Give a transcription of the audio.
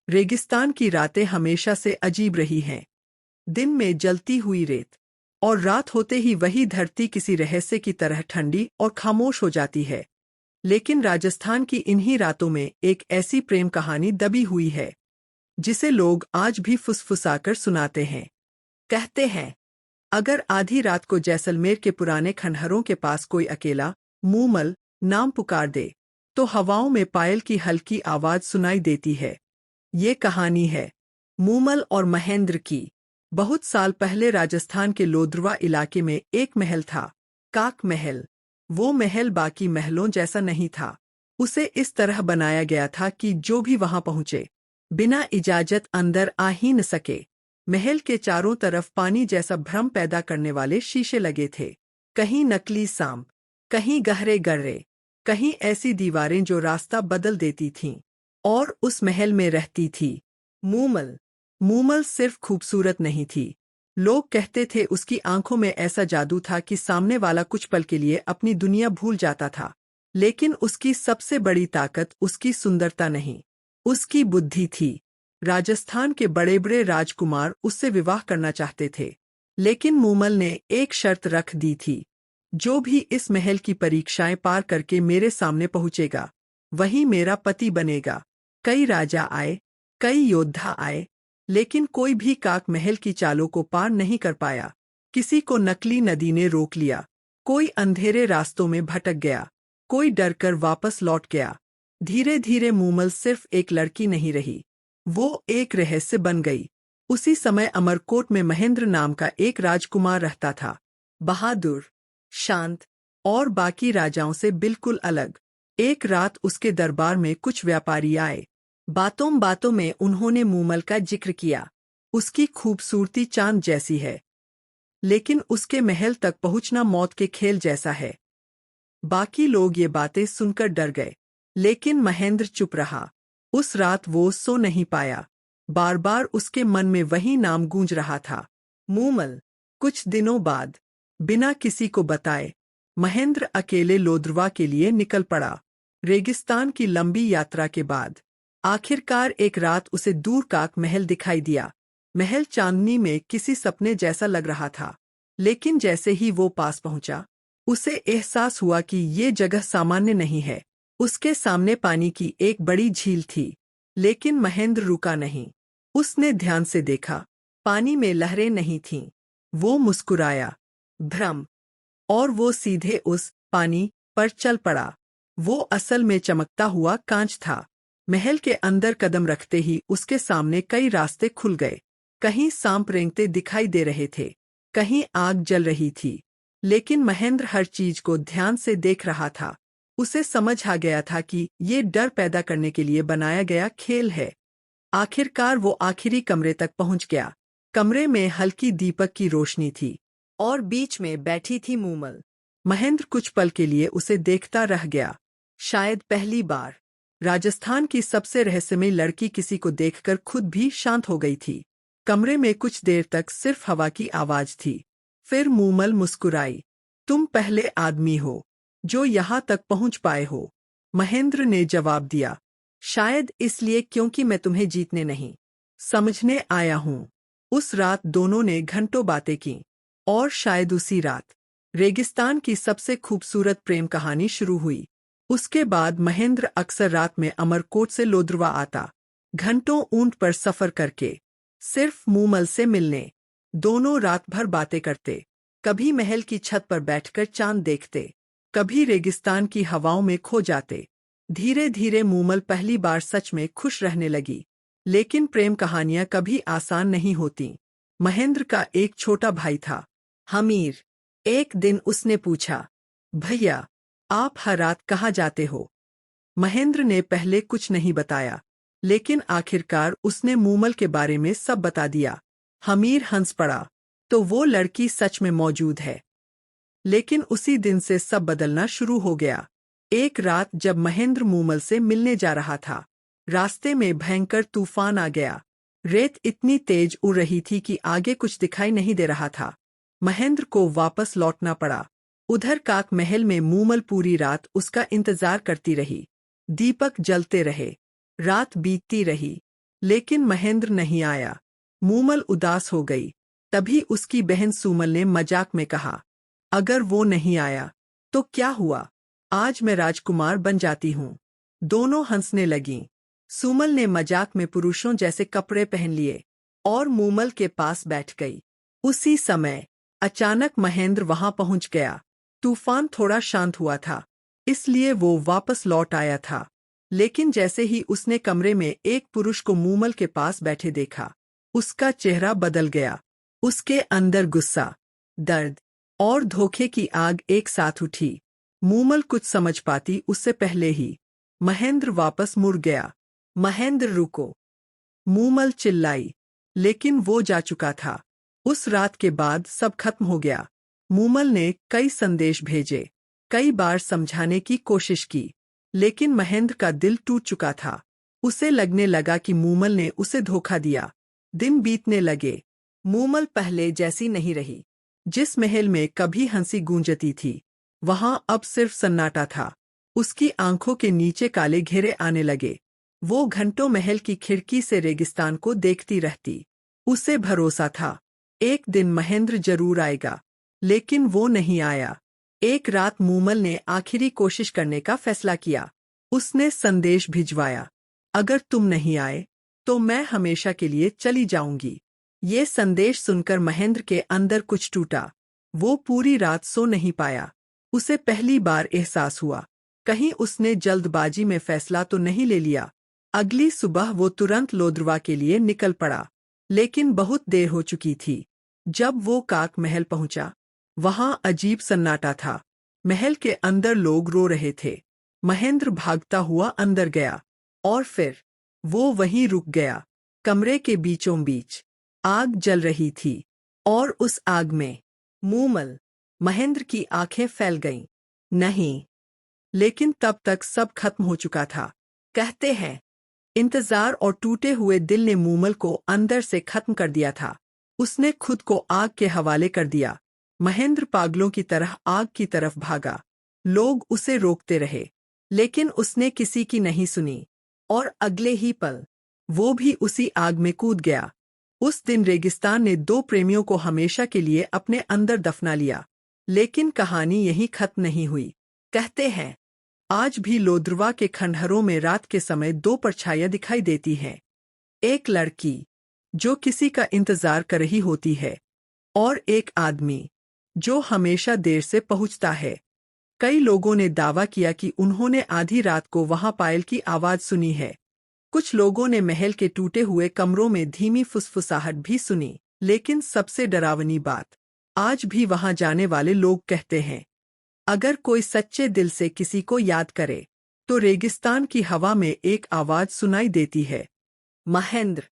रेगिस्तान की रातें हमेशा से अजीब रही हैं। दिन में जलती हुई रेत और रात होते ही वही धरती किसी रहस्य की तरह ठंडी और खामोश हो जाती है। लेकिन राजस्थान की इन्हीं रातों में एक ऐसी प्रेम कहानी दबी हुई है जिसे लोग आज भी फुसफुसाकर सुनाते हैं। कहते हैं, अगर आधी रात को जैसलमेर के पुराने खंडहरों के पास कोई अकेला मूमल नाम पुकार दे तो हवाओं में पायल की हल्की आवाज सुनाई देती है। ये कहानी है मूमल और महेंद्र की। बहुत साल पहले राजस्थान के लोद्रवा इलाके में एक महल था, काक महल। वो महल बाकी महलों जैसा नहीं था। उसे इस तरह बनाया गया था कि जो भी वहां पहुंचे बिना इजाजत अंदर आ ही न सके। महल के चारों तरफ पानी जैसा भ्रम पैदा करने वाले शीशे लगे थे। कहीं नकली सांप, कहीं गहरे गर्रे, कहीं ऐसी दीवारें जो रास्ता बदल देती थीं। और उस महल में रहती थी मूमल। मूमल सिर्फ खूबसूरत नहीं थी, लोग कहते थे उसकी आंखों में ऐसा जादू था कि सामने वाला कुछ पल के लिए अपनी दुनिया भूल जाता था। लेकिन उसकी सबसे बड़ी ताकत उसकी सुंदरता नहीं, उसकी बुद्धि थी। राजस्थान के बड़े बड़े राजकुमार उससे विवाह करना चाहते थे, लेकिन मूमल ने एक शर्त रख दी थी, जो भी इस महल की परीक्षाएं पार करके मेरे सामने पहुंचेगा वही मेरा पति बनेगा। कई राजा आए, कई योद्धा आए, लेकिन कोई भी काक महल की चालों को पार नहीं कर पाया। किसी को नकली नदी ने रोक लिया, कोई अंधेरे रास्तों में भटक गया, कोई डरकर वापस लौट गया। धीरे धीरे मूमल सिर्फ एक लड़की नहीं रही, वो एक रहस्य बन गई। उसी समय अमरकोट में महेंद्र नाम का एक राजकुमार रहता था, बहादुर, शांत और बाकी राजाओं से बिल्कुल अलग। एक रात उसके दरबार में कुछ व्यापारी आए। बातों बातों में उन्होंने मूमल का जिक्र किया। उसकी खूबसूरती चांद जैसी है, लेकिन उसके महल तक पहुंचना मौत के खेल जैसा है। बाकी लोग ये बातें सुनकर डर गए, लेकिन महेंद्र चुप रहा। उस रात वो सो नहीं पाया। बार बार उसके मन में वही नाम गूंज रहा था, मूमल। कुछ दिनों बाद, बिना किसी को बताए, महेंद्र अकेले लोद्रवा के लिए निकल पड़ा। रेगिस्तान की लंबी यात्रा के बाद आखिरकार एक रात उसे दूर काक महल दिखाई दिया। महल चांदनी में किसी सपने जैसा लग रहा था, लेकिन जैसे ही वो पास पहुंचा, उसे एहसास हुआ कि ये जगह सामान्य नहीं है। उसके सामने पानी की एक बड़ी झील थी, लेकिन महेंद्र रुका नहीं। उसने ध्यान से देखा, पानी में लहरें नहीं थीं। वो मुस्कुराया, भ्रम, और वो सीधे उस पानी पर चल पड़ा। वो असल में चमकता हुआ कांच था। महल के अंदर कदम रखते ही उसके सामने कई रास्ते खुल गए। कहीं सांप रेंगते दिखाई दे रहे थे, कहीं आग जल रही थी, लेकिन महेंद्र हर चीज को ध्यान से देख रहा था। उसे समझ आ गया था कि ये डर पैदा करने के लिए बनाया गया खेल है। आखिरकार वो आखिरी कमरे तक पहुंच गया। कमरे में हल्की दीपक की रोशनी थी और बीच में बैठी थी मूमल। महेंद्र कुछ पल के लिए उसे देखता रह गया। शायद पहली बार राजस्थान की सबसे रहस्यमयी लड़की किसी को देखकर खुद भी शांत हो गई थी। कमरे में कुछ देर तक सिर्फ हवा की आवाज थी। फिर मूमल मुस्कुराई, तुम पहले आदमी हो जो यहाँ तक पहुँच पाए हो। महेंद्र ने जवाब दिया, शायद इसलिए क्योंकि मैं तुम्हें जीतने नहीं, समझने आया हूँ। उस रात दोनों ने घंटों बातें की, और शायद उसी रात रेगिस्तान की सबसे खूबसूरत प्रेम कहानी शुरू हुई। उसके बाद महेंद्र अक्सर रात में अमरकोट से लोद्रवा आता, घंटों ऊंट पर सफर करके, सिर्फ मूमल से मिलने। दोनों रात भर बातें करते, कभी महल की छत पर बैठकर चांद देखते, कभी रेगिस्तान की हवाओं में खो जाते। धीरे धीरे मूमल पहली बार सच में खुश रहने लगी। लेकिन प्रेम कहानियां कभी आसान नहीं होती। महेंद्र का एक छोटा भाई था, हमीर। एक दिन उसने पूछा, भैया, आप हर रात कहाँ जाते हो? महेंद्र ने पहले कुछ नहीं बताया, लेकिन आखिरकार उसने मूमल के बारे में सब बता दिया। हमीर हंस पड़ा, तो वो लड़की सच में मौजूद है। लेकिन उसी दिन से सब बदलना शुरू हो गया। एक रात जब महेंद्र मूमल से मिलने जा रहा था, रास्ते में भयंकर तूफान आ गया। रेत इतनी तेज उड़ रही थी कि आगे कुछ दिखाई नहीं दे रहा था। महेंद्र को वापस लौटना पड़ा। उधर काक महल में मूमल पूरी रात उसका इंतजार करती रही। दीपक जलते रहे, रात बीतती रही, लेकिन महेंद्र नहीं आया। मूमल उदास हो गई। तभी उसकी बहन सुमल ने मजाक में कहा, अगर वो नहीं आया तो क्या हुआ, आज मैं राजकुमार बन जाती हूँ। दोनों हंसने लगीं। सुमल ने मजाक में पुरुषों जैसे कपड़े पहन लिए और मूमल के पास बैठ गई। उसी समय अचानक महेंद्र वहां पहुंच गया। तूफान थोड़ा शांत हुआ था, इसलिए वो वापस लौट आया था। लेकिन जैसे ही उसने कमरे में एक पुरुष को मूमल के पास बैठे देखा, उसका चेहरा बदल गया। उसके अंदर गुस्सा, दर्द और धोखे की आग एक साथ उठी। मूमल कुछ समझ पाती उससे पहले ही महेंद्र वापस मुड़ गया। महेंद्र रुको, मूमल चिल्लाई, लेकिन वो जा चुका था। उस रात के बाद सब खत्म हो गया। मूमल ने कई संदेश भेजे, कई बार समझाने की कोशिश की, लेकिन महेंद्र का दिल टूट चुका था। उसे लगने लगा कि मूमल ने उसे धोखा दिया। दिन बीतने लगे। मूमल पहले जैसी नहीं रही। जिस महल में कभी हंसी गूंजती थी, वहां अब सिर्फ सन्नाटा था। उसकी आंखों के नीचे काले घेरे आने लगे। वो घंटों महल की खिड़की से रेगिस्तान को देखती रहती। उसे भरोसा था, एक दिन महेंद्र जरूर आएगा, लेकिन वो नहीं आया। एक रात मूमल ने आखिरी कोशिश करने का फैसला किया। उसने संदेश भिजवाया, अगर तुम नहीं आए तो मैं हमेशा के लिए चली जाऊंगी। ये संदेश सुनकर महेंद्र के अंदर कुछ टूटा। वो पूरी रात सो नहीं पाया। उसे पहली बार एहसास हुआ, कहीं उसने जल्दबाजी में फैसला तो नहीं ले लिया। अगली सुबह वो तुरंत लोद्रवा के लिए निकल पड़ा, लेकिन बहुत देर हो चुकी थी। जब वो काक महल पहुंचा, वहां अजीब सन्नाटा था। महल के अंदर लोग रो रहे थे। महेंद्र भागता हुआ अंदर गया और फिर वो वहीं रुक गया। कमरे के बीचों बीच आग जल रही थी और उस आग में मूमल। महेंद्र की आंखें फैल गईं। नहीं, लेकिन तब तक सब खत्म हो चुका था। कहते हैं, इंतजार और टूटे हुए दिल ने मूमल को अंदर से खत्म कर दिया था। उसने खुद को आग के हवाले कर दिया। महेंद्र पागलों की तरह आग की तरफ भागा। लोग उसे रोकते रहे, लेकिन उसने किसी की नहीं सुनी और अगले ही पल वो भी उसी आग में कूद गया। उस दिन रेगिस्तान ने दो प्रेमियों को हमेशा के लिए अपने अंदर दफना लिया। लेकिन कहानी यहीं खत्म नहीं हुई। कहते हैं, आज भी लोद्रवा के खंडहरों में रात के समय दो परछाइयां दिखाई देती हैं। एक लड़की जो किसी का इंतजार कर रही होती है और एक आदमी जो हमेशा देर से पहुंचता है। कई लोगों ने दावा किया कि उन्होंने आधी रात को वहां पायल की आवाज सुनी है। कुछ लोगों ने महल के टूटे हुए कमरों में धीमी फुसफुसाहट भी सुनी। लेकिन सबसे डरावनी बात, आज भी वहां जाने वाले लोग कहते हैं, अगर कोई सच्चे दिल से किसी को याद करे तो रेगिस्तान की हवा में एक आवाज सुनाई देती है, महेंद्र।